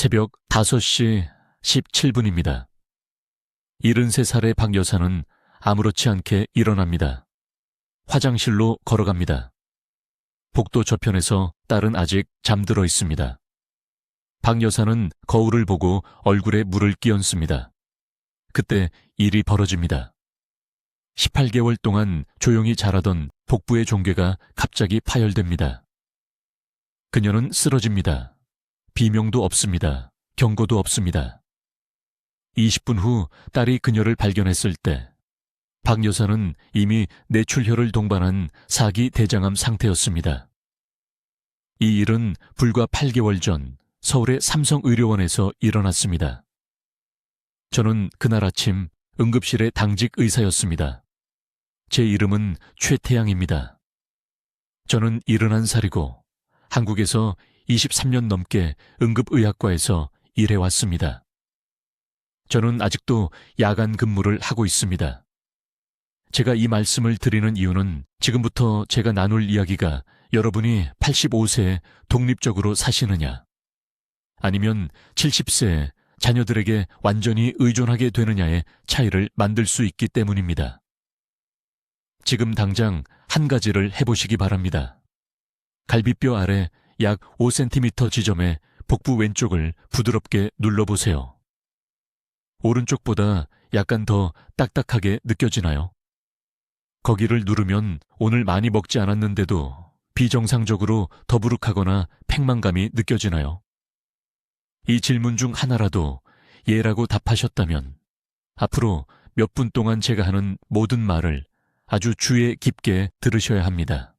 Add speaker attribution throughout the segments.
Speaker 1: 새벽 5시 17분입니다. 73살의 박 여사는 아무렇지 않게 일어납니다. 화장실로 걸어갑니다. 복도 저편에서 딸은 아직 잠들어 있습니다. 박 여사는 거울을 보고 얼굴에 물을 끼얹습니다. 그때 일이 벌어집니다. 18개월 동안 조용히 자라던 복부의 종괴가 갑자기 파열됩니다. 그녀는 쓰러집니다. 비명도 없습니다. 경고도 없습니다. 20분 후 딸이 그녀를 발견했을 때 박 여사는 이미 뇌출혈을 동반한 4기 대장암 상태였습니다. 이 일은 불과 8개월 전 서울의 삼성의료원에서 일어났습니다. 저는 그날 아침 응급실의 당직 의사였습니다. 제 이름은 최태양입니다. 저는 71살이고 한국에서 23년 넘게 응급의학과에서 일해왔습니다. 저는 아직도 야간 근무를 하고 있습니다. 제가 이 말씀을 드리는 이유는 지금부터 제가 나눌 이야기가 여러분이 85세에 독립적으로 사시느냐, 아니면 70세에 자녀들에게 완전히 의존하게 되느냐의 차이를 만들 수 있기 때문입니다. 지금 당장 한 가지를 해보시기 바랍니다. 갈비뼈 아래 약 5cm 지점의 복부 왼쪽을 부드럽게 눌러보세요. 오른쪽보다 약간 더 딱딱하게 느껴지나요? 거기를 누르면 오늘 많이 먹지 않았는데도 비정상적으로 더부룩하거나 팽만감이 느껴지나요? 이 질문 중 하나라도 예라고 답하셨다면 앞으로 몇 분 동안 제가 하는 모든 말을 아주 주의 깊게 들으셔야 합니다.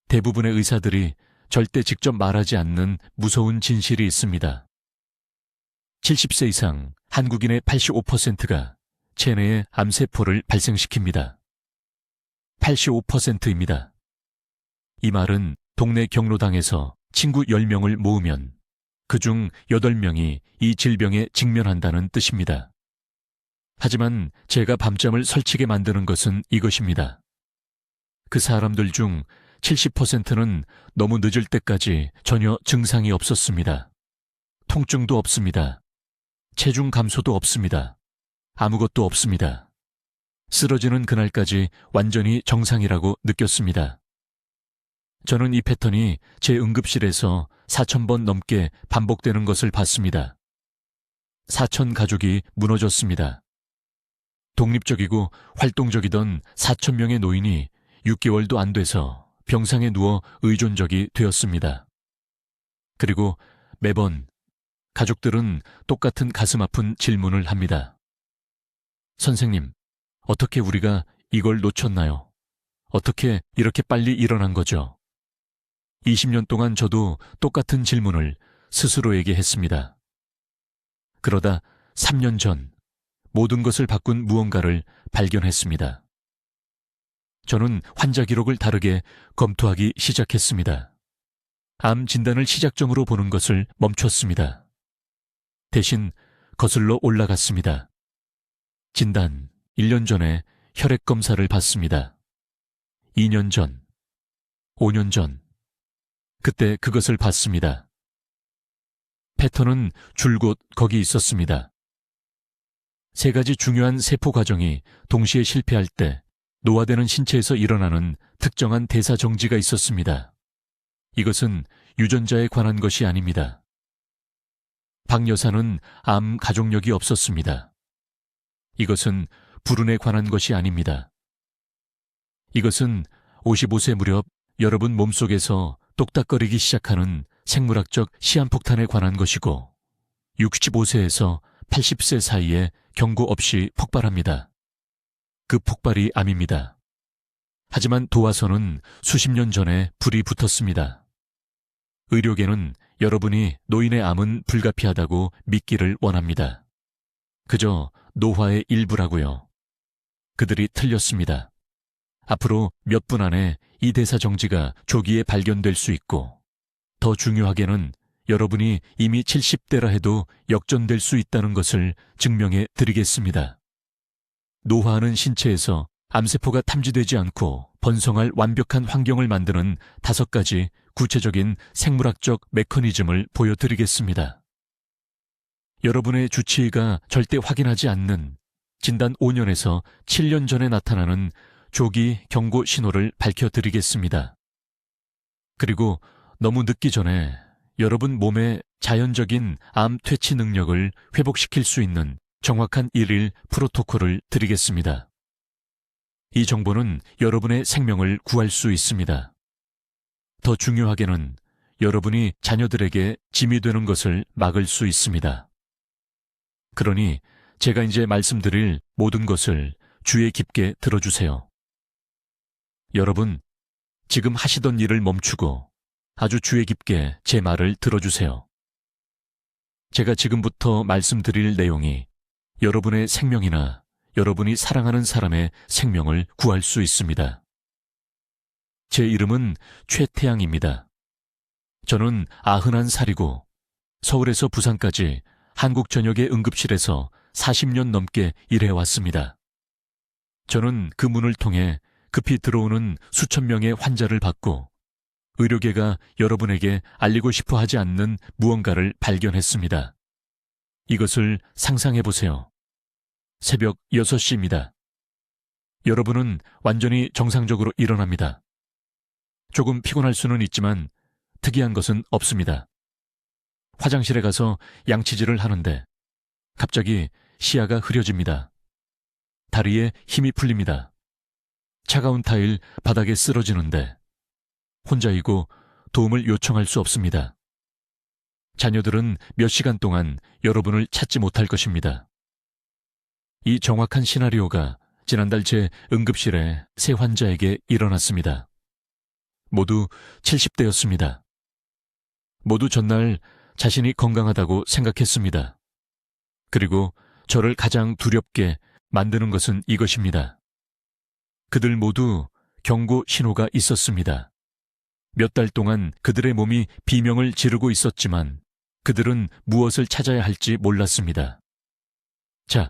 Speaker 1: 대부분의 의사들이 절대 직접 말하지 않는 무서운 진실이 있습니다. 70세 이상 한국인의 85%가 체내에 암세포를 발생시킵니다. 85%입니다. 이 말은 동네 경로당에서 친구 10명을 모으면 그중 8명이 이 질병에 직면한다는 뜻입니다. 하지만 제가 밤잠을 설치게 만드는 것은 이것입니다. 그 사람들 중 70%는 너무 늦을 때까지 전혀 증상이 없었습니다. 통증도 없습니다. 체중 감소도 없습니다. 아무것도 없습니다. 쓰러지는 그날까지 완전히 정상이라고 느꼈습니다. 저는 이 패턴이 제 응급실에서 4,000번 넘게 반복되는 것을 봤습니다. 4,000 가족이 무너졌습니다. 독립적이고 활동적이던 4,000명의 노인이 6개월도 안 돼서 병상에 누워 의존적이 되었습니다. 그리고 매번 가족들은 똑같은 가슴 아픈 질문을 합니다. 선생님, 어떻게 우리가 이걸 놓쳤나요? 어떻게 이렇게 빨리 일어난 거죠? 20년 동안 저도 똑같은 질문을 스스로에게 했습니다. 그러다 3년 전 모든 것을 바꾼 무언가를 발견했습니다. 저는 환자 기록을 다르게 검토하기 시작했습니다. 암 진단을 시작점으로 보는 것을 멈췄습니다. 대신 거슬러 올라갔습니다. 진단 1년 전에 혈액 검사를 받습니다. 2년 전, 5년 전, 그때 그것을 봤습니다. 패턴은 줄곧 거기 있었습니다. 3가지 중요한 세포 과정이 동시에 실패할 때 노화되는 신체에서 일어나는 특정한 대사 정지가 있었습니다. 이것은 유전자에 관한 것이 아닙니다. 박 여사는 암 가족력이 없었습니다. 이것은 불운에 관한 것이 아닙니다. 이것은 55세 무렵 여러분 몸속에서 똑딱거리기 시작하는 생물학적 시한폭탄에 관한 것이고 65세에서 80세 사이에 경고 없이 폭발합니다. 그 폭발이 암입니다. 하지만 도화선은 수십 년 전에 불이 붙었습니다. 의료계는 여러분이 노인의 암은 불가피하다고 믿기를 원합니다. 그저 노화의 일부라고요. 그들이 틀렸습니다. 앞으로 몇 분 안에 이 대사 정지가 조기에 발견될 수 있고 더 중요하게는 여러분이 이미 70대라 해도 역전될 수 있다는 것을 증명해 드리겠습니다. 노화하는 신체에서 암세포가 탐지되지 않고 번성할 완벽한 환경을 만드는 5가지 구체적인 생물학적 메커니즘을 보여드리겠습니다. 여러분의 주치의가 절대 확인하지 않는 진단 5년에서 7년 전에 나타나는 조기 경고 신호를 밝혀드리겠습니다. 그리고 너무 늦기 전에 여러분 몸의 자연적인 암 퇴치 능력을 회복시킬 수 있는 정확한 일일 프로토콜을 드리겠습니다. 이 정보는 여러분의 생명을 구할 수 있습니다. 더 중요하게는 여러분이 자녀들에게 짐이 되는 것을 막을 수 있습니다. 그러니 제가 이제 말씀드릴 모든 것을 주의 깊게 들어주세요. 여러분, 지금 하시던 일을 멈추고 아주 주의 깊게 제 말을 들어주세요. 제가 지금부터 말씀드릴 내용이 여러분의 생명이나 여러분이 사랑하는 사람의 생명을 구할 수 있습니다. 제 이름은 최태양입니다. 저는 91살이고 서울에서 부산까지 한국 전역의 응급실에서 40년 넘게 일해왔습니다. 저는 그 문을 통해 급히 들어오는 수천 명의 환자를 받고 의료계가 여러분에게 알리고 싶어 하지 않는 무언가를 발견했습니다. 이것을 상상해 보세요. 새벽 6시입니다. 여러분은 완전히 정상적으로 일어납니다. 조금 피곤할 수는 있지만 특이한 것은 없습니다. 화장실에 가서 양치질을 하는데 갑자기 시야가 흐려집니다. 다리에 힘이 풀립니다. 차가운 타일 바닥에 쓰러지는데 혼자이고 도움을 요청할 수 없습니다. 자녀들은 몇 시간 동안 여러분을 찾지 못할 것입니다. 이 정확한 시나리오가 지난달 제 응급실에 세 환자에게 일어났습니다. 모두 70대였습니다. 모두 전날 자신이 건강하다고 생각했습니다. 그리고 저를 가장 두렵게 만드는 것은 이것입니다. 그들 모두 경고 신호가 있었습니다. 몇 달 동안 그들의 몸이 비명을 지르고 있었지만 그들은 무엇을 찾아야 할지 몰랐습니다. 자,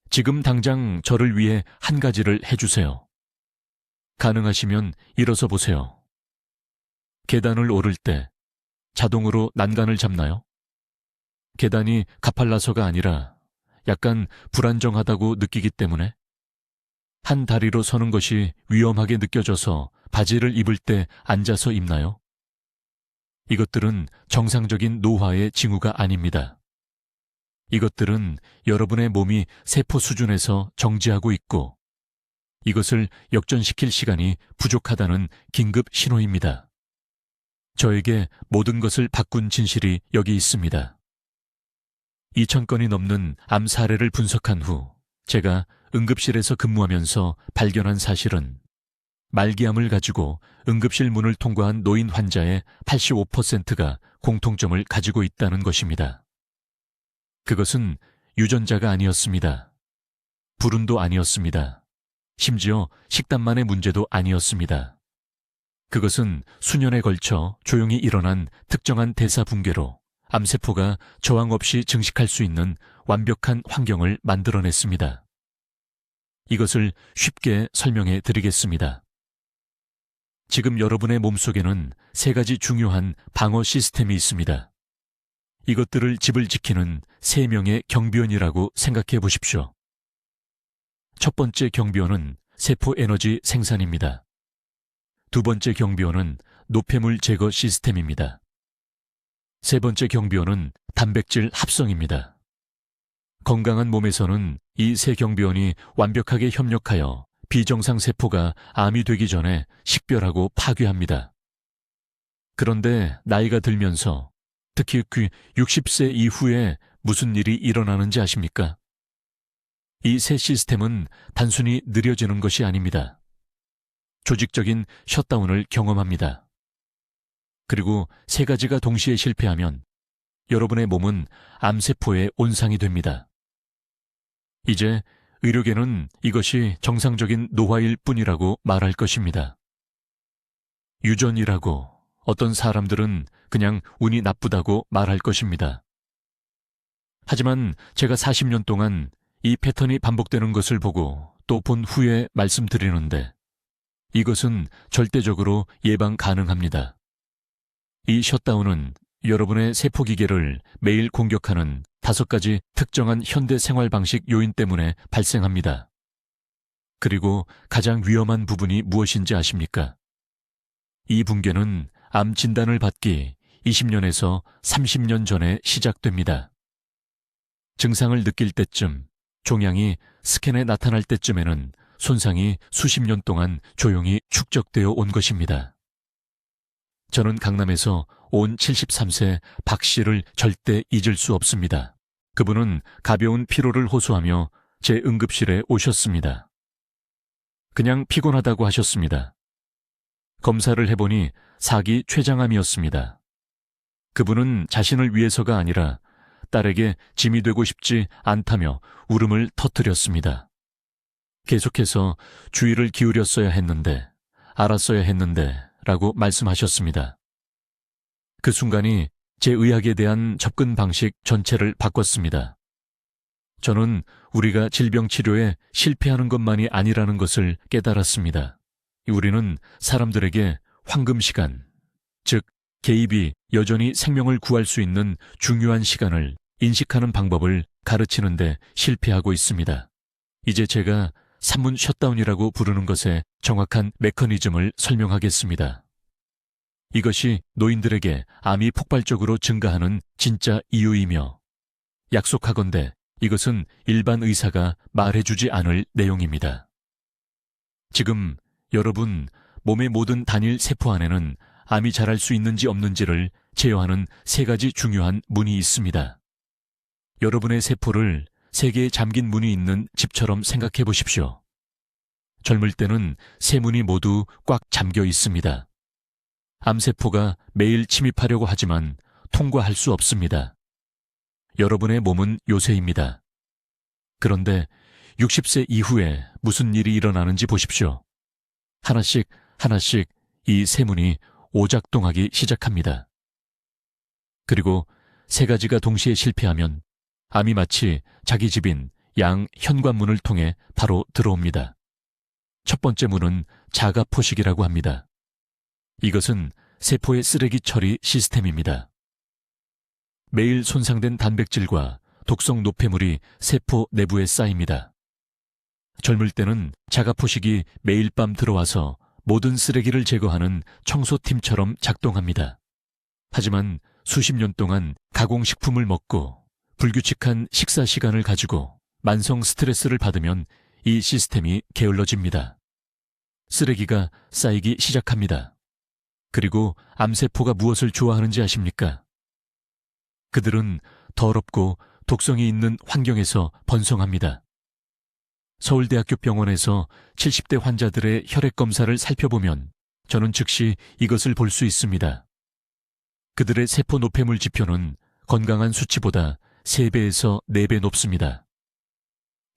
Speaker 1: 지금 당장 저를 위해 한 가지를 해주세요. 가능하시면 일어서 보세요. 계단을 오를 때 자동으로 난간을 잡나요? 계단이 가팔라서가 아니라 약간 불안정하다고 느끼기 때문에 한 다리로 서는 것이 위험하게 느껴져서 바지를 입을 때 앉아서 입나요? 이것들은 정상적인 노화의 징후가 아닙니다. 이것들은 여러분의 몸이 세포 수준에서 정지하고 있고 이것을 역전시킬 시간이 부족하다는 긴급 신호입니다. 저에게 모든 것을 바꾼 진실이 여기 있습니다. 2,000건이 넘는 암 사례를 분석한 후 제가 응급실에서 근무하면서 발견한 사실은 말기암을 가지고 응급실 문을 통과한 노인 환자의 85%가 공통점을 가지고 있다는 것입니다. 그것은 유전자가 아니었습니다. 불운도 아니었습니다. 심지어 식단만의 문제도 아니었습니다. 그것은 수년에 걸쳐 조용히 일어난 특정한 대사 붕괴로 암세포가 저항 없이 증식할 수 있는 완벽한 환경을 만들어냈습니다. 이것을 쉽게 설명해 드리겠습니다. 지금 여러분의 몸속에는 세 가지 중요한 방어 시스템이 있습니다. 이것들을 집을 지키는 3명의 경비원이라고 생각해 보십시오. 첫 번째 경비원은 세포 에너지 생산입니다. 두 번째 경비원은 노폐물 제거 시스템입니다. 세 번째 경비원은 단백질 합성입니다. 건강한 몸에서는 이 세 경비원이 완벽하게 협력하여 비정상 세포가 암이 되기 전에 식별하고 파괴합니다. 그런데 나이가 들면서 특히 60세 이후에 무슨 일이 일어나는지 아십니까? 이 세 시스템은 단순히 느려지는 것이 아닙니다. 조직적인 셧다운을 경험합니다. 그리고 세 가지가 동시에 실패하면 여러분의 몸은 암세포의 온상이 됩니다. 이제 의료계는 이것이 정상적인 노화일 뿐이라고 말할 것입니다. 유전이라고 어떤 사람들은 그냥 운이 나쁘다고 말할 것입니다. 하지만 제가 40년 동안 이 패턴이 반복되는 것을 보고 또 본 후에 말씀드리는데 이것은 절대적으로 예방 가능합니다. 이 셧다운은 여러분의 세포기계를 매일 공격하는 5가지 특정한 현대 생활 방식 요인 때문에 발생합니다. 그리고 가장 위험한 부분이 무엇인지 아십니까? 이 붕괴는 암 진단을 받기 20년에서 30년 전에 시작됩니다. 증상을 느낄 때쯤, 종양이 스캔에 나타날 때쯤에는 손상이 수십 년 동안 조용히 축적되어 온 것입니다. 저는 강남에서 온 73세 박 씨를 절대 잊을 수 없습니다. 그분은 가벼운 피로를 호소하며 제 응급실에 오셨습니다. 그냥 피곤하다고 하셨습니다. 검사를 해보니 사기 췌장암이었습니다. 그분은 자신을 위해서가 아니라 딸에게 짐이 되고 싶지 않다며 울음을 터뜨렸습니다. 계속해서 주의를 기울였어야 했는데, 알았어야 했는데 라고 말씀하셨습니다. 그 순간이 제 의학에 대한 접근 방식 전체를 바꿨습니다. 저는 우리가 질병 치료에 실패하는 것만이 아니라는 것을 깨달았습니다. 우리는 사람들에게 황금 시간, 즉 개입이 여전히 생명을 구할 수 있는 중요한 시간을 인식하는 방법을 가르치는데 실패하고 있습니다. 이제 제가 산문 셧다운이라고 부르는 것의 정확한 메커니즘을 설명하겠습니다. 이것이 노인들에게 암이 폭발적으로 증가하는 진짜 이유이며, 약속하건대 이것은 일반 의사가 말해주지 않을 내용입니다. 지금 여러분 몸의 모든 단일 세포 안에는 암이 자랄 수 있는지 없는지를 제어하는 3가지 중요한 문이 있습니다. 여러분의 세포를 3개의 잠긴 문이 있는 집처럼 생각해 보십시오. 젊을 때는 3문이 모두 꽉 잠겨 있습니다. 암세포가 매일 침입하려고 하지만 통과할 수 없습니다. 여러분의 몸은 요새입니다. 그런데 60세 이후에 무슨 일이 일어나는지 보십시오. 하나씩 하나씩 이 3문이 오작동하기 시작합니다. 그리고 3가지가 동시에 실패하면 암이 마치 자기 집인 양 현관문을 통해 바로 들어옵니다. 첫 번째 문은 자가포식이라고 합니다. 이것은 세포의 쓰레기 처리 시스템입니다. 매일 손상된 단백질과 독성 노폐물이 세포 내부에 쌓입니다. 젊을 때는 자가포식이 매일 밤 들어와서 모든 쓰레기를 제거하는 청소팀처럼 작동합니다. 하지만 수십 년 동안 가공식품을 먹고 불규칙한 식사 시간을 가지고 만성 스트레스를 받으면 이 시스템이 게을러집니다. 쓰레기가 쌓이기 시작합니다. 그리고 암세포가 무엇을 좋아하는지 아십니까? 그들은 더럽고 독성이 있는 환경에서 번성합니다. 서울대학교 병원에서 70대 환자들의 혈액 검사를 살펴보면 저는 즉시 이것을 볼 수 있습니다. 그들의 세포 노폐물 지표는 건강한 수치보다 3배에서 4배 높습니다.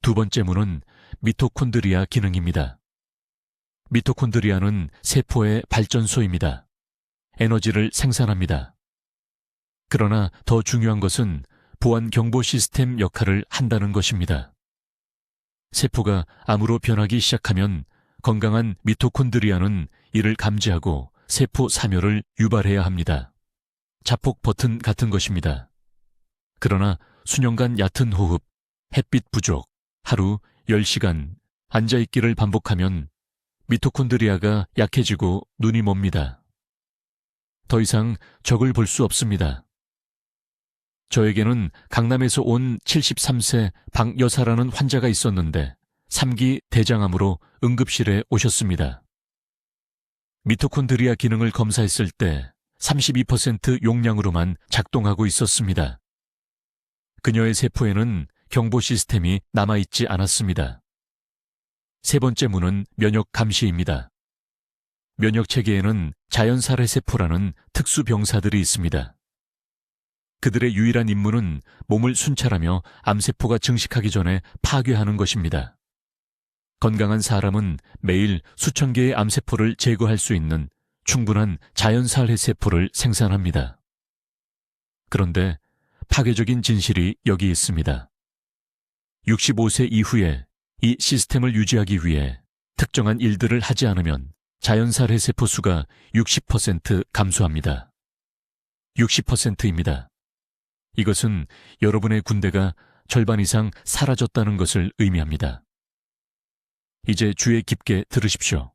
Speaker 1: 두 번째 문은 미토콘드리아 기능입니다. 미토콘드리아는 세포의 발전소입니다. 에너지를 생산합니다. 그러나 더 중요한 것은 보안 경보 시스템 역할을 한다는 것입니다. 세포가 암으로 변하기 시작하면 건강한 미토콘드리아는 이를 감지하고 세포 사멸을 유발해야 합니다. 자폭 버튼 같은 것입니다. 그러나 수년간 얕은 호흡, 햇빛 부족, 하루 10시간 앉아있기를 반복하면 미토콘드리아가 약해지고 눈이 멉니다. 더 이상 적을 볼 수 없습니다. 저에게는 강남에서 온 73세 박 여사라는 환자가 있었는데 3기 대장암으로 응급실에 오셨습니다. 미토콘드리아 기능을 검사했을 때 32% 용량으로만 작동하고 있었습니다. 그녀의 세포에는 경보 시스템이 남아있지 않았습니다. 세 번째 문은 면역 감시입니다. 면역 체계에는 자연살해 세포라는 특수 병사들이 있습니다. 그들의 유일한 임무는 몸을 순찰하며 암세포가 증식하기 전에 파괴하는 것입니다. 건강한 사람은 매일 수천 개의 암세포를 제거할 수 있는 충분한 자연살해 세포를 생산합니다. 그런데 파괴적인 진실이 여기 있습니다. 65세 이후에 이 시스템을 유지하기 위해 특정한 일들을 하지 않으면 자연살해 세포 수가 60% 감소합니다. 60%입니다. 이것은 여러분의 군대가 절반 이상 사라졌다는 것을 의미합니다. 이제 주의 깊게 들으십시오.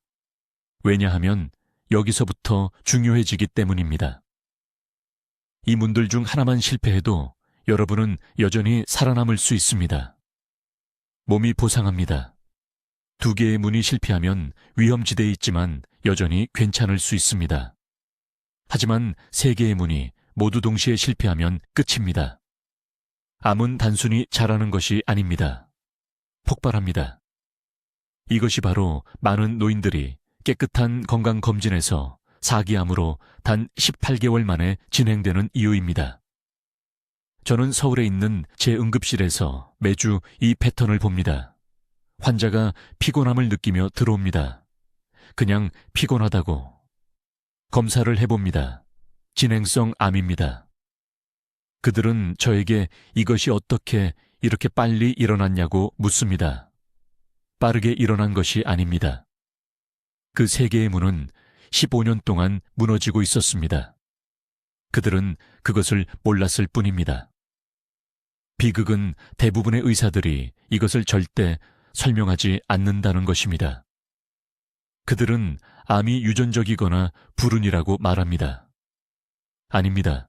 Speaker 1: 왜냐하면 여기서부터 중요해지기 때문입니다. 이 문들 중 하나만 실패해도 여러분은 여전히 살아남을 수 있습니다. 몸이 보상합니다. 2개의 문이 실패하면 위험지대에 있지만 여전히 괜찮을 수 있습니다. 하지만 3개의 문이 모두 동시에 실패하면 끝입니다. 암은 단순히 자라는 것이 아닙니다. 폭발합니다. 이것이 바로 많은 노인들이 깨끗한 건강검진에서 4기암으로 단 18개월 만에 진행되는 이유입니다. 저는 서울에 있는 제 응급실에서 매주 이 패턴을 봅니다. 환자가 피곤함을 느끼며 들어옵니다. 그냥 피곤하다고. 검사를 해봅니다. 진행성 암입니다. 그들은 저에게 이것이 어떻게 이렇게 빨리 일어났냐고 묻습니다. 빠르게 일어난 것이 아닙니다. 그 3개의 문은 15년 동안 무너지고 있었습니다. 그들은 그것을 몰랐을 뿐입니다. 비극은 대부분의 의사들이 이것을 절대 설명하지 않는다는 것입니다. 그들은 암이 유전적이거나 불운이라고 말합니다. 아닙니다.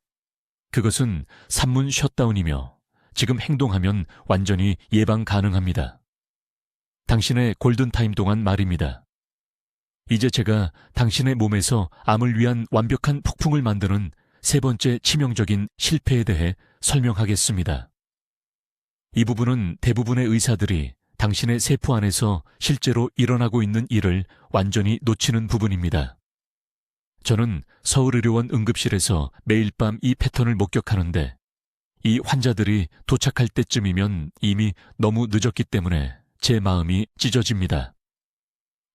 Speaker 1: 그것은 산문 셧다운이며 지금 행동하면 완전히 예방 가능합니다. 당신의 골든타임 동안 말입니다. 이제 제가 당신의 몸에서 암을 위한 완벽한 폭풍을 만드는 3번째 치명적인 실패에 대해 설명하겠습니다. 이 부분은 대부분의 의사들이 당신의 세포 안에서 실제로 일어나고 있는 일을 완전히 놓치는 부분입니다. 저는 서울의료원 응급실에서 매일 밤 이 패턴을 목격하는데 이 환자들이 도착할 때쯤이면 이미 너무 늦었기 때문에 제 마음이 찢어집니다.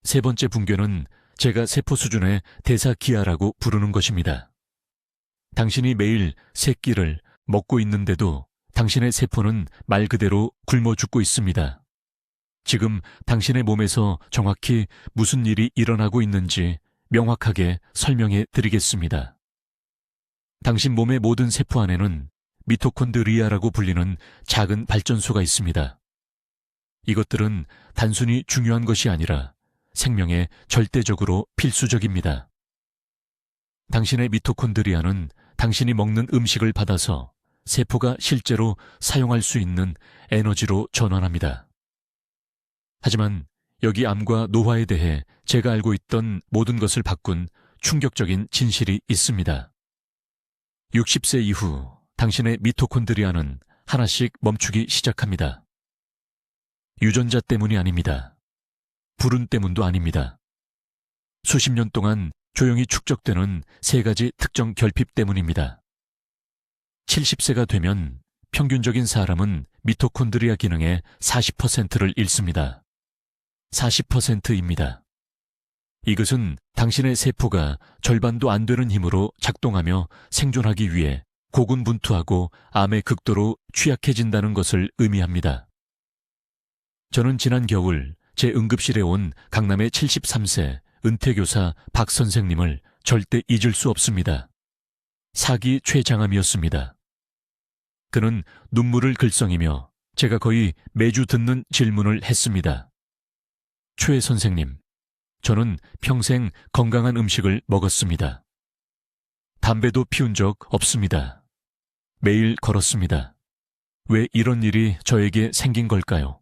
Speaker 1: 3번째 붕괴는 제가 세포 수준의 대사기아라고 부르는 것입니다. 당신이 매일 3끼를 먹고 있는데도 당신의 세포는 말 그대로 굶어 죽고 있습니다. 지금 당신의 몸에서 정확히 무슨 일이 일어나고 있는지 명확하게 설명해 드리겠습니다. 당신 몸의 모든 세포 안에는 미토콘드리아라고 불리는 작은 발전소가 있습니다. 이것들은 단순히 중요한 것이 아니라 생명에 절대적으로 필수적입니다. 당신의 미토콘드리아는 당신이 먹는 음식을 받아서 세포가 실제로 사용할 수 있는 에너지로 전환합니다. 하지만 여기 암과 노화에 대해 제가 알고 있던 모든 것을 바꾼 충격적인 진실이 있습니다. 60세 이후 당신의 미토콘드리아는 하나씩 멈추기 시작합니다. 유전자 때문이 아닙니다. 불운 때문도 아닙니다. 수십 년 동안 조용히 축적되는 3가지 특정 결핍 때문입니다. 70세가 되면 평균적인 사람은 미토콘드리아 기능의 40%를 잃습니다. 40%입니다. 이것은 당신의 세포가 절반도 안 되는 힘으로 작동하며 생존하기 위해 고군분투하고 암에 극도로 취약해진다는 것을 의미합니다. 저는 지난 겨울 제 응급실에 온 강남의 73세 은퇴교사 박 선생님을 절대 잊을 수 없습니다. 4기 최장암이었습니다. 그는 눈물을 글썽이며 제가 거의 매주 듣는 질문을 했습니다. 최 선생님, 저는 평생 건강한 음식을 먹었습니다. 담배도 피운 적 없습니다. 매일 걸었습니다. 왜 이런 일이 저에게 생긴 걸까요?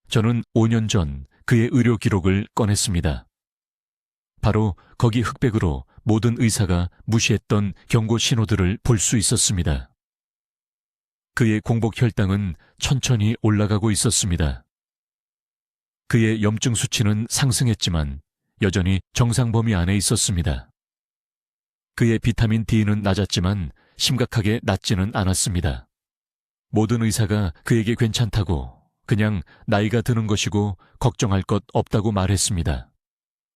Speaker 1: 저는 5년 전 그의 의료 기록을 꺼냈습니다. 바로 거기 흑백으로 모든 의사가 무시했던 경고 신호들을 볼 수 있었습니다. 그의 공복 혈당은 천천히 올라가고 있었습니다. 그의 염증 수치는 상승했지만 여전히 정상 범위 안에 있었습니다. 그의 비타민 D는 낮았지만 심각하게 낮지는 않았습니다. 모든 의사가 그에게 괜찮다고, 그냥 나이가 드는 것이고 걱정할 것 없다고 말했습니다.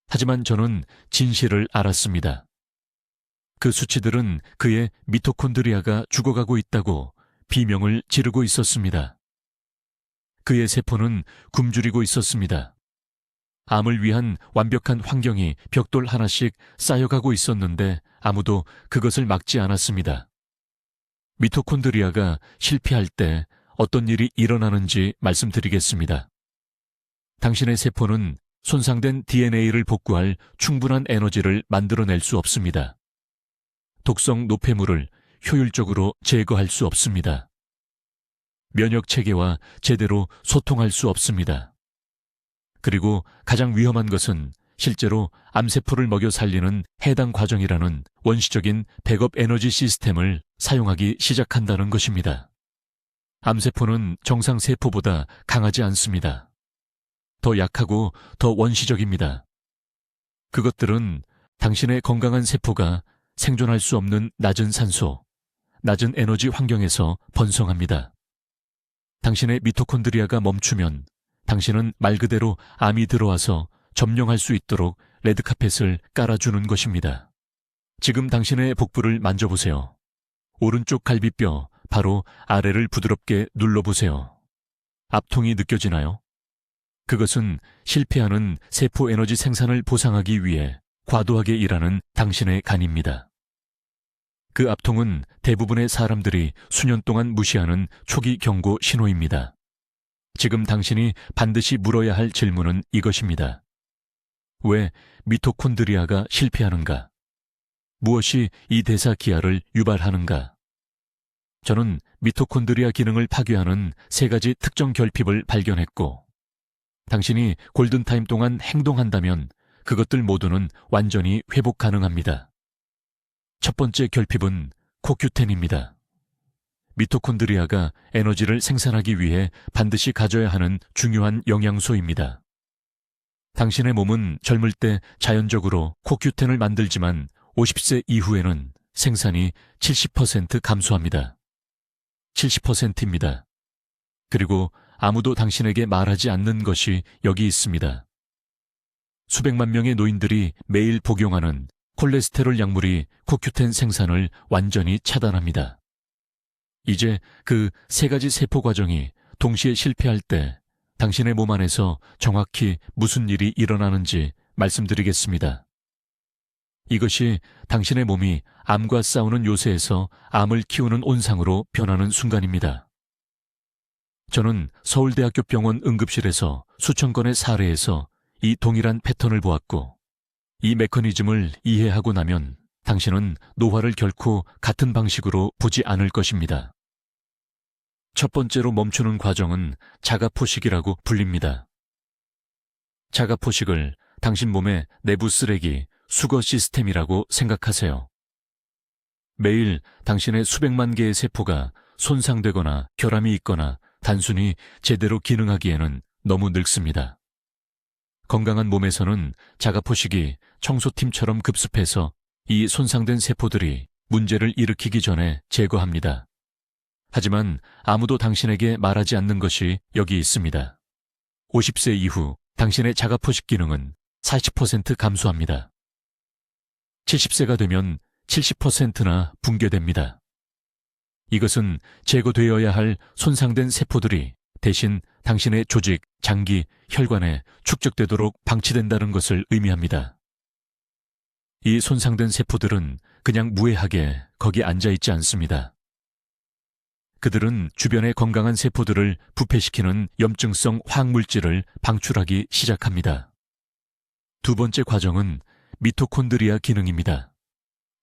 Speaker 1: 하지만 저는 진실을 알았습니다. 그 수치들은 그의 미토콘드리아가 죽어가고 있다고 비명을 지르고 있었습니다. 그의 세포는 굶주리고 있었습니다. 암을 위한 완벽한 환경이 벽돌 하나씩 쌓여가고 있었는데 아무도 그것을 막지 않았습니다. 미토콘드리아가 실패할 때 어떤 일이 일어나는지 말씀드리겠습니다. 당신의 세포는 손상된 DNA를 복구할 충분한 에너지를 만들어낼 수 없습니다. 독성 노폐물을 효율적으로 제거할 수 없습니다. 면역 체계와 제대로 소통할 수 없습니다. 그리고 가장 위험한 것은 실제로 암세포를 먹여 살리는 해당 과정이라는 원시적인 백업 에너지 시스템을 사용하기 시작한다는 것입니다. 암세포는 정상 세포보다 강하지 않습니다. 더 약하고 더 원시적입니다. 그것들은 당신의 건강한 세포가 생존할 수 없는 낮은 산소, 낮은 에너지 환경에서 번성합니다. 당신의 미토콘드리아가 멈추면 당신은 말 그대로 암이 들어와서 점령할 수 있도록 레드카펫을 깔아주는 것입니다. 지금 당신의 복부를 만져보세요. 오른쪽 갈비뼈 바로 아래를 부드럽게 눌러보세요. 압통이 느껴지나요? 그것은 실패하는 세포 에너지 생산을 보상하기 위해 과도하게 일하는 당신의 간입니다. 그 압통은 대부분의 사람들이 수년 동안 무시하는 초기 경고 신호입니다. 지금 당신이 반드시 물어야 할 질문은 이것입니다. 왜 미토콘드리아가 실패하는가? 무엇이 이 대사기아를 유발하는가? 저는 미토콘드리아 기능을 파괴하는 3가지 특정 결핍을 발견했고, 당신이 골든타임 동안 행동한다면 그것들 모두는 완전히 회복 가능합니다. 첫 번째 결핍은 코큐텐입니다. 미토콘드리아가 에너지를 생산하기 위해 반드시 가져야 하는 중요한 영양소입니다. 당신의 몸은 젊을 때 자연적으로 코큐텐을 만들지만 50세 이후에는 생산이 70% 감소합니다. 70%입니다. 그리고 아무도 당신에게 말하지 않는 것이 여기 있습니다. 수백만 명의 노인들이 매일 복용하는 콜레스테롤 약물이 코큐텐 생산을 완전히 차단합니다. 이제 그 3가지 세포 과정이 동시에 실패할 때 당신의 몸 안에서 정확히 무슨 일이 일어나는지 말씀드리겠습니다. 이것이 당신의 몸이 암과 싸우는 요새에서 암을 키우는 온상으로 변하는 순간입니다. 저는 서울대학교 병원 응급실에서 수천 건의 사례에서 이 동일한 패턴을 보았고, 이 메커니즘을 이해하고 나면 당신은 노화를 결코 같은 방식으로 보지 않을 것입니다. 첫 번째로 멈추는 과정은 자가포식이라고 불립니다. 자가포식을 당신 몸의 내부 쓰레기, 수거 시스템이라고 생각하세요. 매일 당신의 수백만 개의 세포가 손상되거나 결함이 있거나 단순히 제대로 기능하기에는 너무 늙습니다. 건강한 몸에서는 자가포식이 청소팀처럼 급습해서 이 손상된 세포들이 문제를 일으키기 전에 제거합니다. 하지만 아무도 당신에게 말하지 않는 것이 여기 있습니다. 50세 이후 당신의 자가포식 기능은 40% 감소합니다. 70세가 되면 70%나 붕괴됩니다. 이것은 제거되어야 할 손상된 세포들이 대신 당신의 조직, 장기, 혈관에 축적되도록 방치된다는 것을 의미합니다. 이 손상된 세포들은 그냥 무해하게 거기 앉아있지 않습니다. 그들은 주변의 건강한 세포들을 부패시키는 염증성 화학물질을 방출하기 시작합니다. 두 번째 과정은 미토콘드리아 기능입니다.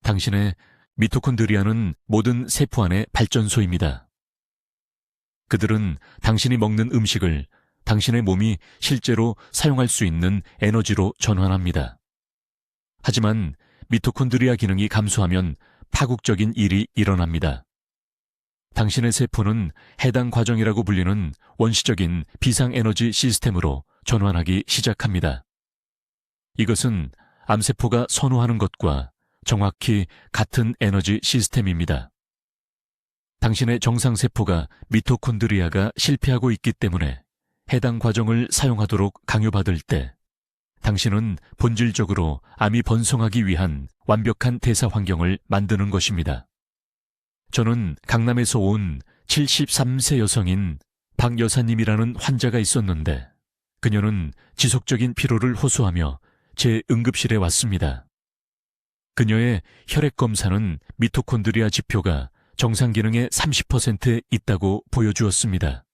Speaker 1: 당신의 미토콘드리아는 모든 세포 안의 발전소입니다. 그들은 당신이 먹는 음식을 당신의 몸이 실제로 사용할 수 있는 에너지로 전환합니다. 하지만 미토콘드리아 기능이 감소하면 파국적인 일이 일어납니다. 당신의 세포는 해당 과정이라고 불리는 원시적인 비상에너지 시스템으로 전환하기 시작합니다. 이것은 암세포가 선호하는 것과 정확히 같은 에너지 시스템입니다. 당신의 정상세포가 미토콘드리아가 실패하고 있기 때문에 해당 과정을 사용하도록 강요받을 때 당신은 본질적으로 암이 번성하기 위한 완벽한 대사 환경을 만드는 것입니다. 저는 강남에서 온 73세 여성인 박 여사님이라는 환자가 있었는데 그녀는 지속적인 피로를 호소하며 제 응급실에 왔습니다. 그녀의 혈액 검사는 미토콘드리아 지표가 정상 기능의 30%에 있다고 보여주었습니다.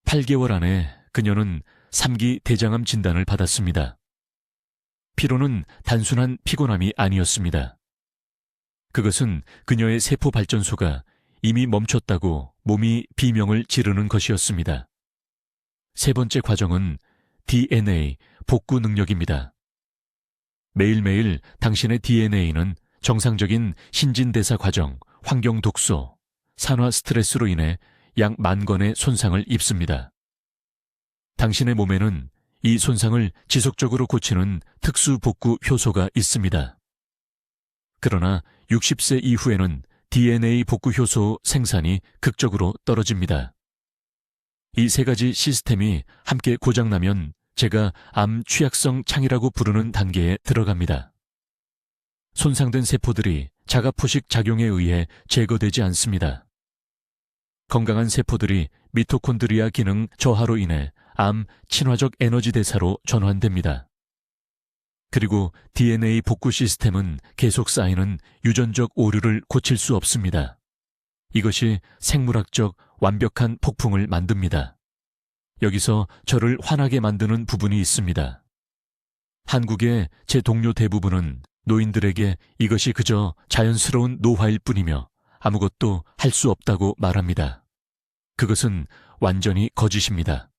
Speaker 1: 8개월 안에 그녀는 3기 대장암 진단을 받았습니다. 피로는 단순한 피곤함이 아니었습니다. 그것은 그녀의 세포 발전소가 이미 멈췄다고 몸이 비명을 지르는 것이었습니다. 세 번째 과정은 DNA 복구 능력입니다. 매일매일 당신의 DNA는 정상적인 신진대사 과정, 환경 독소, 산화 스트레스로 인해 약 10,000건의 손상을 입습니다. 당신의 몸에는 이 손상을 지속적으로 고치는 특수 복구 효소가 있습니다. 그러나 60세 이후에는 DNA 복구 효소 생산이 극적으로 떨어집니다. 이 세 가지 시스템이 함께 고장나면 제가 암 취약성 창이라고 부르는 단계에 들어갑니다. 손상된 세포들이 자가포식 작용에 의해 제거되지 않습니다. 건강한 세포들이 미토콘드리아 기능 저하로 인해 암 친화적 에너지 대사로 전환됩니다. 그리고 DNA 복구 시스템은 계속 쌓이는 유전적 오류를 고칠 수 없습니다. 이것이 생물학적 완벽한 폭풍을 만듭니다. 여기서 저를 화나게 만드는 부분이 있습니다. 한국의 제 동료 대부분은 노인들에게 이것이 그저 자연스러운 노화일 뿐이며 아무것도 할 수 없다고 말합니다. 그것은 완전히 거짓입니다.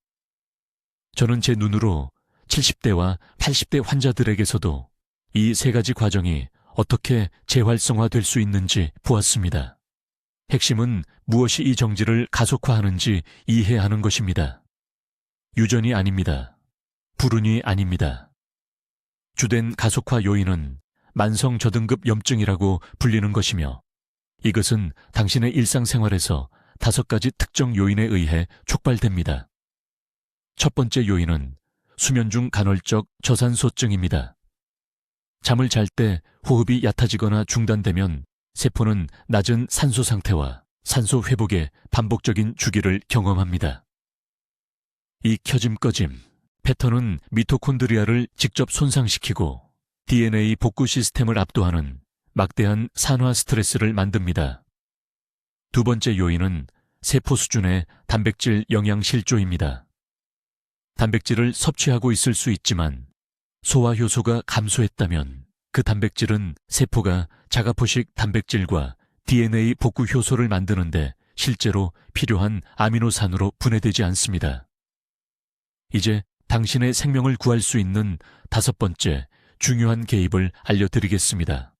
Speaker 1: 저는 제 눈으로 70대와 80대 환자들에게서도 이 세 가지 과정이 어떻게 재활성화될 수 있는지 보았습니다. 핵심은 무엇이 이 정지를 가속화하는지 이해하는 것입니다. 유전이 아닙니다. 불운이 아닙니다. 주된 가속화 요인은 만성 저등급 염증이라고 불리는 것이며 이것은 당신의 일상생활에서 5가지 특정 요인에 의해 촉발됩니다. 첫 번째 요인은 수면 중 간헐적 저산소증입니다. 잠을 잘 때 호흡이 얕아지거나 중단되면 세포는 낮은 산소 상태와 산소 회복의 반복적인 주기를 경험합니다. 이 켜짐 꺼짐 패턴은 미토콘드리아를 직접 손상시키고 DNA 복구 시스템을 압도하는 막대한 산화 스트레스를 만듭니다. 두 번째 요인은 세포 수준의 단백질 영양 실조입니다. 단백질을 섭취하고 있을 수 있지만 소화 효소가 감소했다면 그 단백질은 세포가 자가포식 단백질과 DNA 복구 효소를 만드는데 실제로 필요한 아미노산으로 분해되지 않습니다. 이제 당신의 생명을 구할 수 있는 5번째 중요한 개입을 알려드리겠습니다.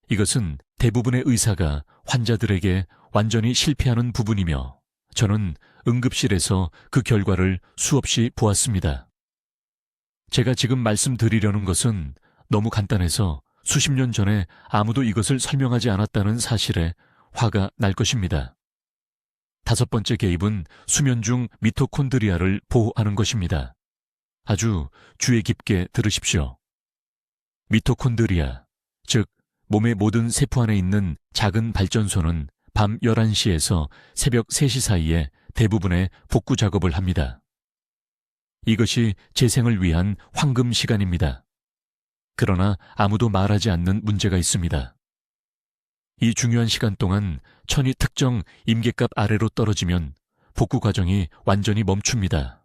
Speaker 1: 이것은 대부분의 의사가 환자들에게 완전히 실패하는 부분이며 저는 응급실에서 그 결과를 수없이 보았습니다. 제가 지금 말씀드리려는 것은 너무 간단해서 수십 년 전에 아무도 이것을 설명하지 않았다는 사실에 화가 날 것입니다. 5번째 개입은 수면 중 미토콘드리아를 보호하는 것입니다. 아주 주의 깊게 들으십시오. 미토콘드리아, 즉 몸의 모든 세포 안에 있는 작은 발전소는 밤 11시에서 새벽 3시 사이에 대부분의 복구 작업을 합니다. 이것이 재생을 위한 황금 시간입니다. 그러나 아무도 말하지 않는 문제가 있습니다. 이 중요한 시간 동안 천이 특정 임계값 아래로 떨어지면 복구 과정이 완전히 멈춥니다.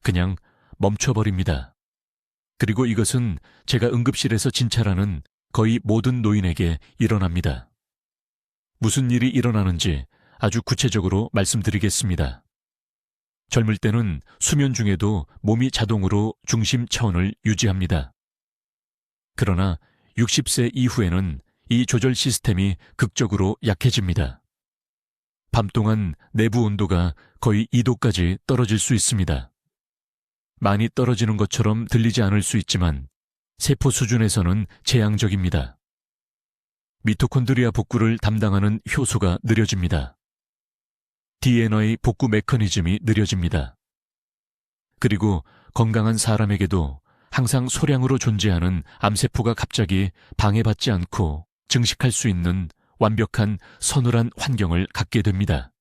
Speaker 1: 그냥 멈춰버립니다. 그리고 이것은 제가 응급실에서 진찰하는 거의 모든 노인에게 일어납니다. 무슨 일이 일어나는지 아주 구체적으로 말씀드리겠습니다. 젊을 때는 수면 중에도 몸이 자동으로 중심 차원을 유지합니다. 그러나 60세 이후에는 이 조절 시스템이 극적으로 약해집니다. 밤 동안 내부 온도가 거의 2도까지 떨어질 수 있습니다. 많이 떨어지는 것처럼 들리지 않을 수 있지만 세포 수준에서는 재앙적입니다. 미토콘드리아 복구를 담당하는 효소가 느려집니다. DNA 복구 메커니즘이 느려집니다. 그리고 건강한 사람에게도 항상 소량으로 존재하는 암세포가 갑자기 방해받지 않고 증식할 수 있는 완벽한 서늘한 환경을 갖게 됩니다.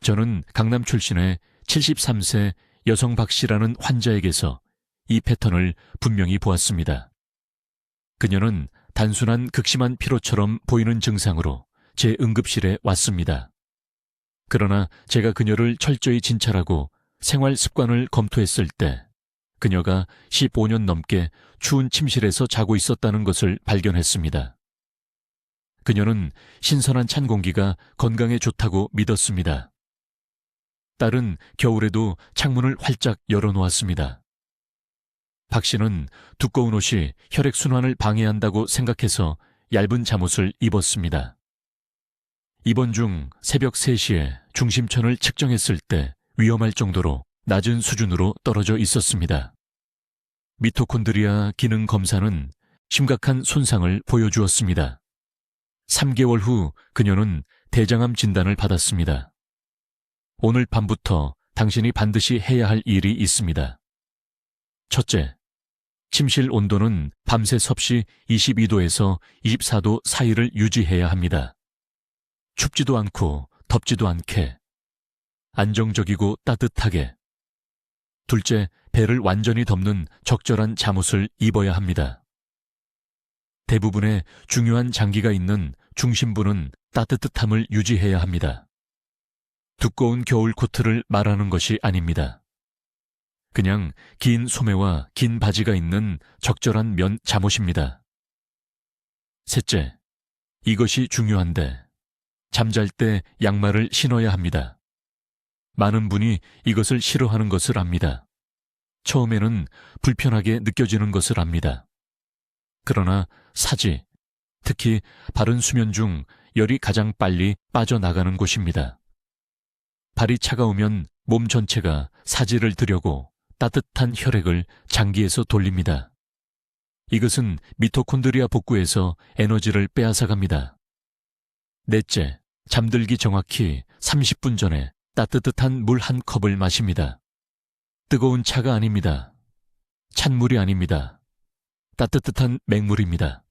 Speaker 1: 저는 강남 출신의 73세 여성 박 씨라는 환자에게서 이 패턴을 분명히 보았습니다. 그녀는 단순한 극심한 피로처럼 보이는 증상으로 제 응급실에 왔습니다. 그러나 제가 그녀를 철저히 진찰하고 생활 습관을 검토했을 때 그녀가 15년 넘게 추운 침실에서 자고 있었다는 것을 발견했습니다. 그녀는 신선한 찬 공기가 건강에 좋다고 믿었습니다. 딸은 겨울에도 창문을 활짝 열어놓았습니다. 박 씨는 두꺼운 옷이 혈액순환을 방해한다고 생각해서 얇은 잠옷을 입었습니다. 입원 중 새벽 3시에 중심천을 측정했을 때 위험할 정도로 낮은 수준으로 떨어져 있었습니다. 미토콘드리아 기능 검사는 심각한 손상을 보여주었습니다. 3개월 후 그녀는 대장암 진단을 받았습니다. 오늘 밤부터 당신이 반드시 해야 할 일이 있습니다. 첫째, 침실 온도는 밤새 섭씨 22도에서 24도 사이를 유지해야 합니다. 춥지도 않고 덥지도 않게, 안정적이고 따뜻하게. 둘째, 배를 완전히 덮는 적절한 잠옷을 입어야 합니다. 대부분의 중요한 장기가 있는 중심부는 따뜻함을 유지해야 합니다. 두꺼운 겨울 코트를 말하는 것이 아닙니다. 그냥 긴 소매와 긴 바지가 있는 적절한 면 잠옷입니다. 셋째, 이것이 중요한데 잠잘 때 양말을 신어야 합니다. 많은 분이 이것을 싫어하는 것을 압니다. 처음에는 불편하게 느껴지는 것을 압니다. 그러나 사지, 특히 바른 수면 중 열이 가장 빨리 빠져나가는 곳입니다. 발이 차가우면 몸 전체가 사지를 들여고 따뜻한 혈액을 장기에서 돌립니다. 이것은 미토콘드리아 복구에서 에너지를 빼앗아갑니다. 넷째, 잠들기 정확히 30분 전에 따뜻한 물 한 컵을 마십니다. 뜨거운 차가 아닙니다. 찬물이 아닙니다. 따뜻한 맹물입니다.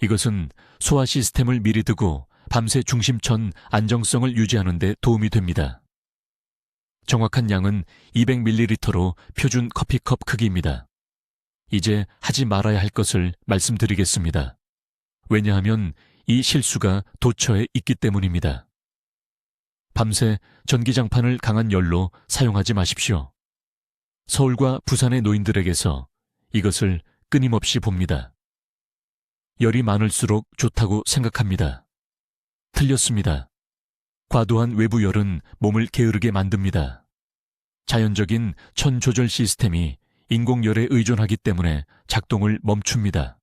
Speaker 1: 이것은 소화 시스템을 미리 두고 밤새 중심천 안정성을 유지하는 데 도움이 됩니다. 정확한 양은 200ml로 표준 커피컵 크기입니다. 이제 하지 말아야 할 것을 말씀드리겠습니다. 왜냐하면 이 실수가 도처에 있기 때문입니다. 밤새 전기장판을 강한 열로 사용하지 마십시오. 서울과 부산의 노인들에게서 이것을 끊임없이 봅니다. 열이 많을수록 좋다고 생각합니다. 틀렸습니다. 과도한 외부 열은 몸을 게으르게 만듭니다. 자연적인 천 조절 시스템이 인공열에 의존하기 때문에 작동을 멈춥니다.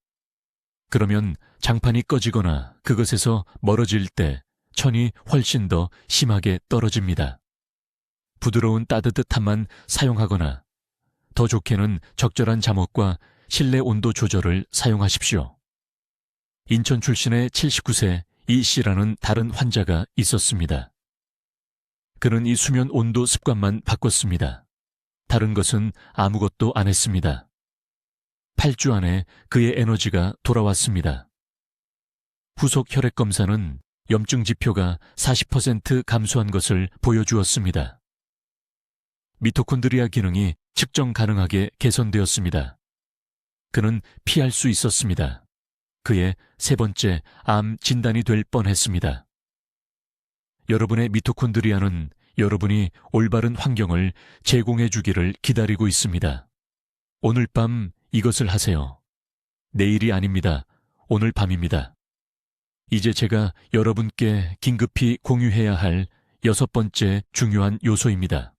Speaker 1: 그러면 장판이 꺼지거나 그것에서 멀어질 때 천이 훨씬 더 심하게 떨어집니다. 부드러운 따뜻함만 사용하거나 더 좋게는 적절한 잠옷과 실내 온도 조절을 사용하십시오. 인천 출신의 79세 이 씨라는 다른 환자가 있었습니다. 그는 이 수면 온도 습관만 바꿨습니다. 다른 것은 아무것도 안 했습니다. 8주 안에 그의 에너지가 돌아왔습니다. 후속 혈액 검사는 염증 지표가 40% 감소한 것을 보여주었습니다. 미토콘드리아 기능이 측정 가능하게 개선되었습니다. 그는 피할 수 있었습니다. 그의 세 번째 암 진단이 될 뻔했습니다. 여러분의 미토콘드리아는 여러분이 올바른 환경을 제공해 주기를 기다리고 있습니다. 오늘 밤 이것을 하세요. 내일이 아닙니다. 오늘 밤입니다. 이제 제가 여러분께 긴급히 공유해야 할 6번째 중요한 요소입니다.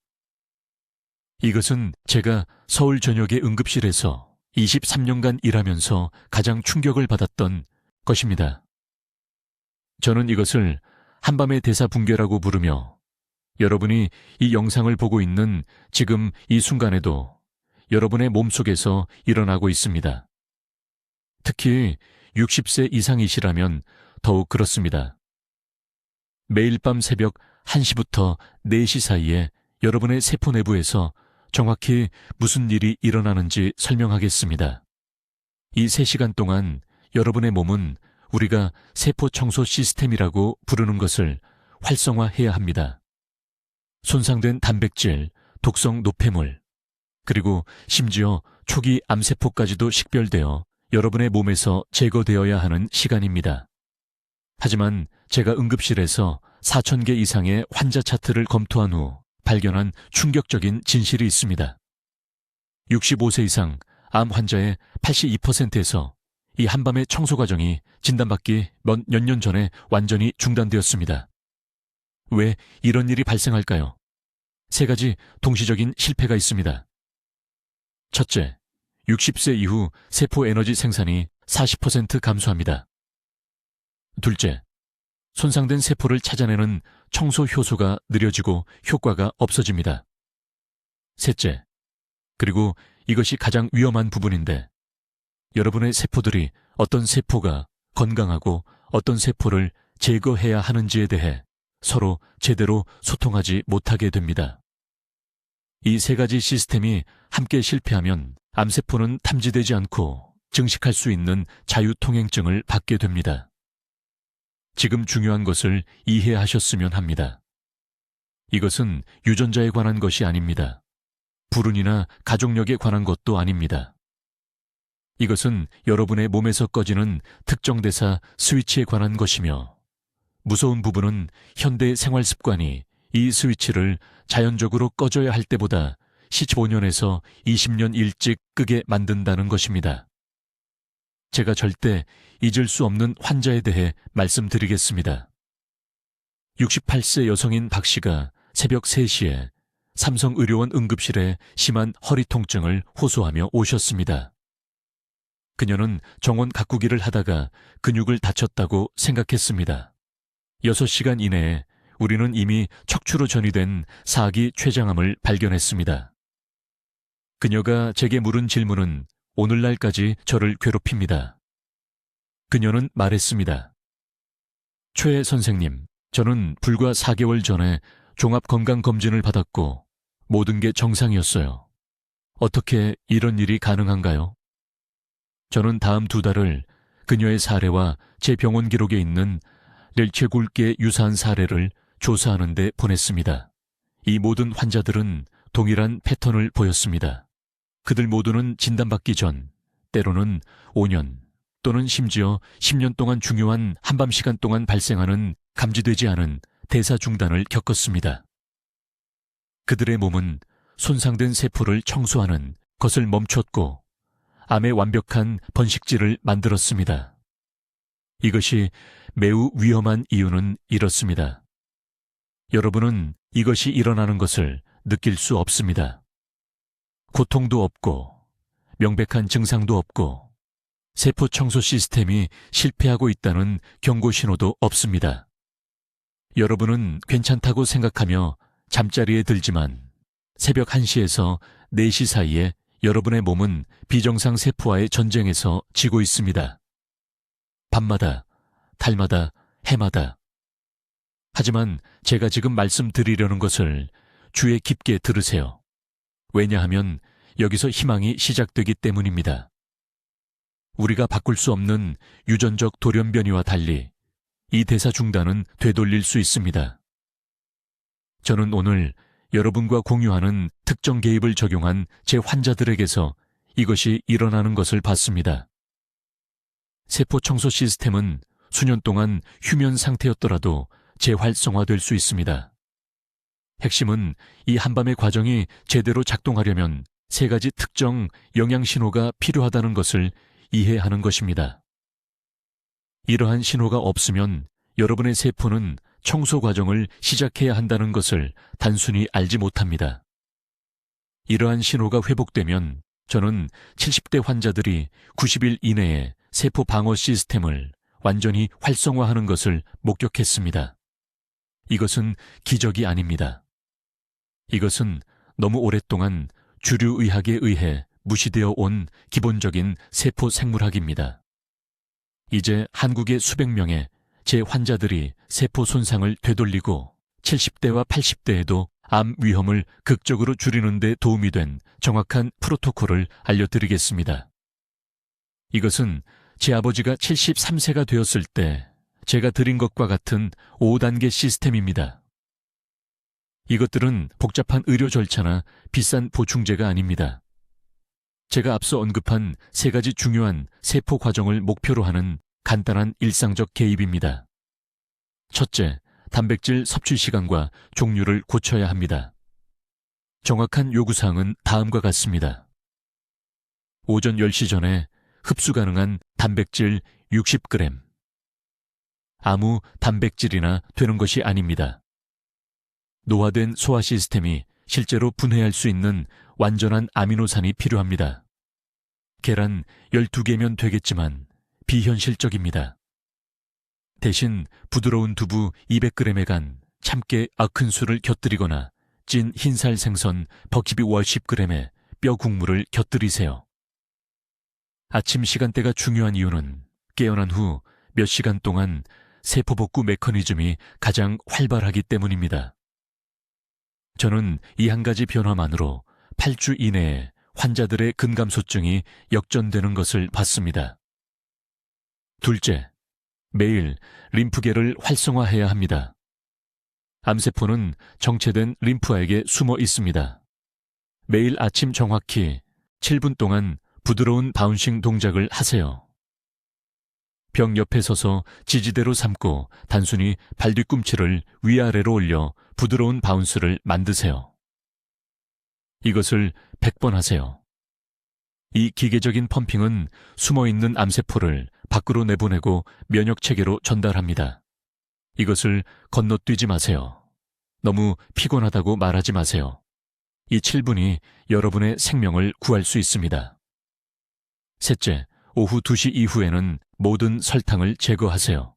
Speaker 1: 이것은 제가 서울 전역의 응급실에서 23년간 일하면서 가장 충격을 받았던 것입니다. 저는 이것을 한밤의 대사붕괴라고 부르며 여러분이 이 영상을 보고 있는 지금 이 순간에도 여러분의 몸속에서 일어나고 있습니다. 특히 60세 이상이시라면 더욱 그렇습니다. 매일 밤 새벽 1시부터 4시 사이에 여러분의 세포 내부에서 정확히 무슨 일이 일어나는지 설명하겠습니다. 이 3시간 동안 여러분의 몸은 우리가 세포 청소 시스템이라고 부르는 것을 활성화해야 합니다. 손상된 단백질, 독성 노폐물, 그리고 심지어 초기 암세포까지도 식별되어 여러분의 몸에서 제거되어야 하는 시간입니다. 하지만 제가 응급실에서 4,000개 이상의 환자 차트를 검토한 후 발견한 충격적인 진실이 있습니다. 65세 이상 암 환자의 82%에서 이 한밤의 청소 과정이 진단받기 몇 년 전에 완전히 중단되었습니다. 왜 이런 일이 발생할까요? 3가지 동시적인 실패가 있습니다. 첫째, 60세 이후 세포 에너지 생산이 40% 감소합니다. 둘째, 손상된 세포를 찾아내는 청소 효소가 느려지고 효과가 없어집니다. 셋째, 그리고 이것이 가장 위험한 부분인데, 여러분의 세포들이 어떤 세포가 건강하고 어떤 세포를 제거해야 하는지에 대해 서로 제대로 소통하지 못하게 됩니다. 이 3가지 시스템이 함께 실패하면 암세포는 탐지되지 않고 증식할 수 있는 자유통행증을 받게 됩니다. 지금 중요한 것을 이해하셨으면 합니다. 이것은 유전자에 관한 것이 아닙니다. 불운이나 가족력에 관한 것도 아닙니다. 이것은 여러분의 몸에서 꺼지는 특정 대사 스위치에 관한 것이며, 무서운 부분은 현대 생활 습관이 이 스위치를 자연적으로 꺼져야 할 때보다 15년에서 20년 일찍 끄게 만든다는 것입니다. 제가 절대 잊을 수 없는 환자에 대해 말씀드리겠습니다. 68세 여성인 박 씨가 새벽 3시에 삼성의료원 응급실에 심한 허리 통증을 호소하며 오셨습니다. 그녀는 정원 가꾸기를 하다가 근육을 다쳤다고 생각했습니다. 6시간 이내에 우리는 이미 척추로 전이된 4기 췌장암을 발견했습니다. 그녀가 제게 물은 질문은 오늘날까지 저를 괴롭힙니다. 그녀는 말했습니다. 최 선생님, 저는 불과 4개월 전에 종합건강검진을 받았고 모든 게 정상이었어요. 어떻게 이런 일이 가능한가요? 저는 다음 2달을 그녀의 사례와 제 병원 기록에 있는 렐체굴계 유사한 사례를 조사하는 데 보냈습니다. 이 모든 환자들은 동일한 패턴을 보였습니다. 그들 모두는 진단받기 전, 때로는 5년 또는 심지어 10년 동안 중요한 한밤 시간 동안 발생하는 감지되지 않은 대사 중단을 겪었습니다. 그들의 몸은 손상된 세포를 청소하는 것을 멈췄고 암의 완벽한 번식지를 만들었습니다. 이것이 매우 위험한 이유는 이렇습니다. 여러분은 이것이 일어나는 것을 느낄 수 없습니다. 고통도 없고 명백한 증상도 없고 세포 청소 시스템이 실패하고 있다는 경고 신호도 없습니다. 여러분은 괜찮다고 생각하며 잠자리에 들지만 새벽 1시에서 4시 사이에 여러분의 몸은 비정상 세포와의 전쟁에서 지고 있습니다. 밤마다, 달마다, 해마다. 하지만 제가 지금 말씀드리려는 것을 주의 깊게 들으세요. 왜냐하면 여기서 희망이 시작되기 때문입니다. 우리가 바꿀 수 없는 유전적 돌연변이와 달리 이 대사 중단은 되돌릴 수 있습니다. 저는 오늘 여러분과 공유하는 특정 개입을 적용한 제 환자들에게서 이것이 일어나는 것을 봤습니다. 세포 청소 시스템은 수년 동안 휴면 상태였더라도 재활성화될 수 있습니다. 핵심은 이 한밤의 과정이 제대로 작동하려면 3가지 특정 영양 신호가 필요하다는 것을 이해하는 것입니다. 이러한 신호가 없으면 여러분의 세포는 청소 과정을 시작해야 한다는 것을 단순히 알지 못합니다. 이러한 신호가 회복되면 저는 70대 환자들이 90일 이내에 세포 방어 시스템을 완전히 활성화하는 것을 목격했습니다. 이것은 기적이 아닙니다. 이것은 너무 오랫동안 주류 의학에 의해 무시되어 온 기본적인 세포 생물학입니다. 이제 한국의 수백 명의 제 환자들이 세포 손상을 되돌리고 70대와 80대에도 암 위험을 극적으로 줄이는 데 도움이 된 정확한 프로토콜을 알려드리겠습니다. 이것은 제 아버지가 73세가 되었을 때 제가 드린 것과 같은 5단계 시스템입니다. 이것들은 복잡한 의료 절차나 비싼 보충제가 아닙니다. 제가 앞서 언급한 3가지 중요한 세포 과정을 목표로 하는 간단한 일상적 개입입니다. 첫째, 단백질 섭취 시간과 종류를 고쳐야 합니다. 정확한 요구사항은 다음과 같습니다. 오전 10시 전에 흡수 가능한 단백질 60g. 아무 단백질이나 되는 것이 아닙니다. 노화된 소화 시스템이 실제로 분해할 수 있는 완전한 아미노산이 필요합니다. 계란 12개면 되겠지만 비현실적입니다. 대신 부드러운 두부 200g에 간 참깨 90수를 곁들이거나 찐 흰살 생선 버키비 50g에 뼈 국물을 곁들이세요. 아침 시간대가 중요한 이유는 깨어난 후 몇 시간 동안 세포 복구 메커니즘이 가장 활발하기 때문입니다. 저는 이 한 가지 변화만으로 8주 이내에 환자들의 근감소증이 역전되는 것을 봤습니다. 둘째, 매일 림프계를 활성화해야 합니다. 암세포는 정체된 림프아에게 숨어 있습니다. 매일 아침 정확히 7분 동안 부드러운 바운싱 동작을 하세요. 벽 옆에 서서 지지대로 삼고 단순히 발뒤꿈치를 위아래로 올려 부드러운 바운스를 만드세요. 이것을 100번 하세요. 이 기계적인 펌핑은 숨어있는 암세포를 밖으로 내보내고 면역체계로 전달합니다. 이것을 건너뛰지 마세요. 너무 피곤하다고 말하지 마세요. 이 7분이 여러분의 생명을 구할 수 있습니다. 셋째, 오후 2시 이후에는 모든 설탕을 제거하세요.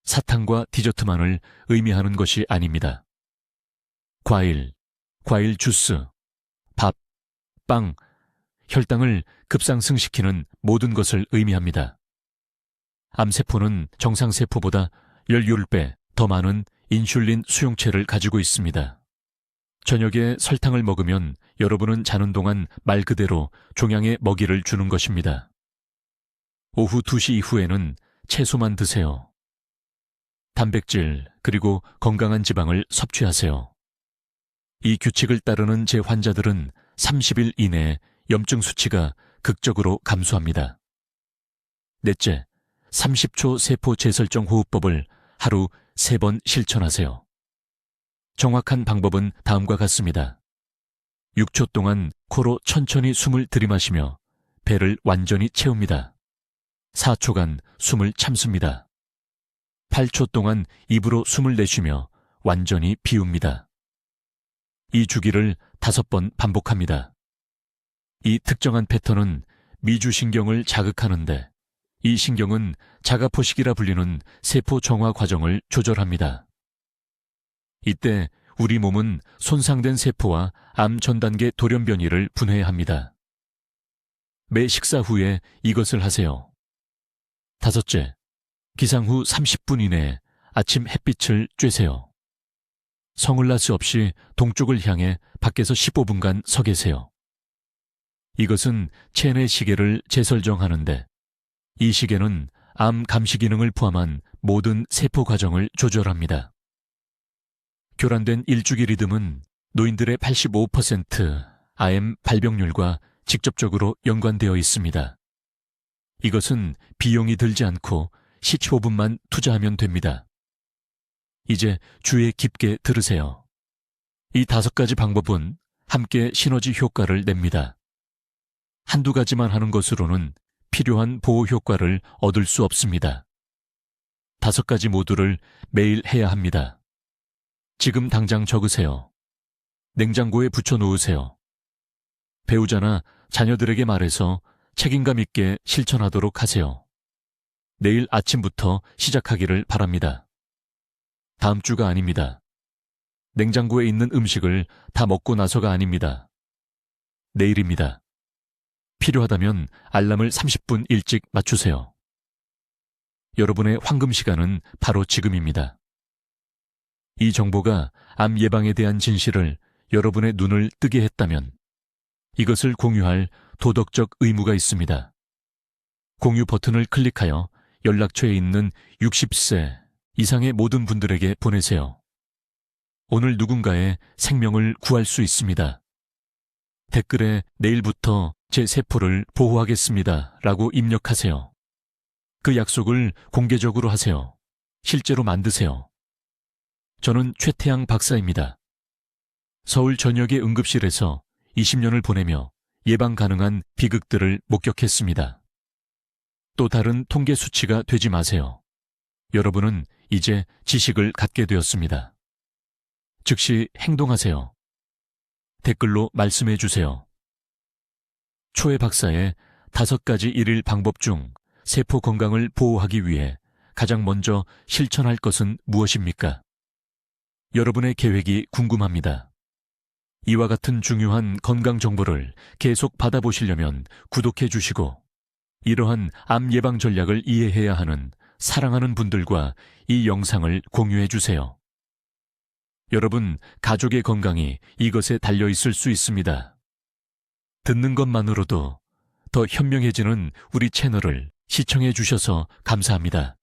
Speaker 1: 사탕과 디저트만을 의미하는 것이 아닙니다. 과일 주스, 밥, 빵, 혈당을 급상승시키는 모든 것을 의미합니다. 암세포는 정상세포보다 10배 더 많은 인슐린 수용체를 가지고 있습니다. 저녁에 설탕을 먹으면 여러분은 자는 동안 말 그대로 종양에 먹이를 주는 것입니다. 오후 2시 이후에는 채소만 드세요. 단백질 그리고 건강한 지방을 섭취하세요. 이 규칙을 따르는 제 환자들은 30일 이내에 염증 수치가 극적으로 감소합니다. 넷째, 30초 세포 재설정 호흡법을 하루 3번 실천하세요. 정확한 방법은 다음과 같습니다. 6초 동안 코로 천천히 숨을 들이마시며 배를 완전히 채웁니다. 4초간 숨을 참습니다. 8초 동안 입으로 숨을 내쉬며 완전히 비웁니다. 이 주기를 5번 반복합니다. 이 특정한 패턴은 미주신경을 자극하는데 이 신경은 자가포식이라 불리는 세포 정화 과정을 조절합니다. 이때 우리 몸은 손상된 세포와 암 전단계 돌연변이를 분해합니다. 매 식사 후에 이것을 하세요. 다섯째, 기상 후 30분 이내에 아침 햇빛을 쬐세요. 선글라스 없이 동쪽을 향해 밖에서 15분간 서 계세요. 이것은 체내 시계를 재설정하는데 이 시계는 암 감시 기능을 포함한 모든 세포 과정을 조절합니다. 교란된 일주기 리듬은 노인들의 85% 암 발병률과 직접적으로 연관되어 있습니다. 이것은 비용이 들지 않고 15분만 투자하면 됩니다. 이제 주의 깊게 들으세요. 이 5가지 방법은 함께 시너지 효과를 냅니다. 한두 가지만 하는 것으로는 필요한 보호 효과를 얻을 수 없습니다. 5가지 모두를 매일 해야 합니다. 지금 당장 적으세요. 냉장고에 붙여 놓으세요. 배우자나 자녀들에게 말해서 책임감 있게 실천하도록 하세요. 내일 아침부터 시작하기를 바랍니다. 다음 주가 아닙니다. 냉장고에 있는 음식을 다 먹고 나서가 아닙니다. 내일입니다. 필요하다면 알람을 30분 일찍 맞추세요. 여러분의 황금 시간은 바로 지금입니다. 이 정보가 암 예방에 대한 진실을 여러분의 눈을 뜨게 했다면 이것을 공유할 도덕적 의무가 있습니다. 공유 버튼을 클릭하여 연락처에 있는 60세 이상의 모든 분들에게 보내세요. 오늘 누군가의 생명을 구할 수 있습니다. 댓글에 내일부터 제 세포를 보호하겠습니다 라고 입력하세요. 그 약속을 공개적으로 하세요. 실제로 만드세요. 저는 최태양 박사입니다. 서울 전역의 응급실에서 20년을 보내며 예방 가능한 비극들을 목격했습니다. 또 다른 통계 수치가 되지 마세요. 여러분은 이제 지식을 갖게 되었습니다. 즉시 행동하세요. 댓글로 말씀해 주세요. 초회 박사의 5가지 일일 방법 중 세포 건강을 보호하기 위해 가장 먼저 실천할 것은 무엇입니까? 여러분의 계획이 궁금합니다. 이와 같은 중요한 건강 정보를 계속 받아보시려면 구독해 주시고, 이러한 암 예방 전략을 이해해야 하는 사랑하는 분들과 이 영상을 공유해 주세요. 여러분, 가족의 건강이 이것에 달려 있을 수 있습니다. 듣는 것만으로도 더 현명해지는 우리 채널을 시청해 주셔서 감사합니다.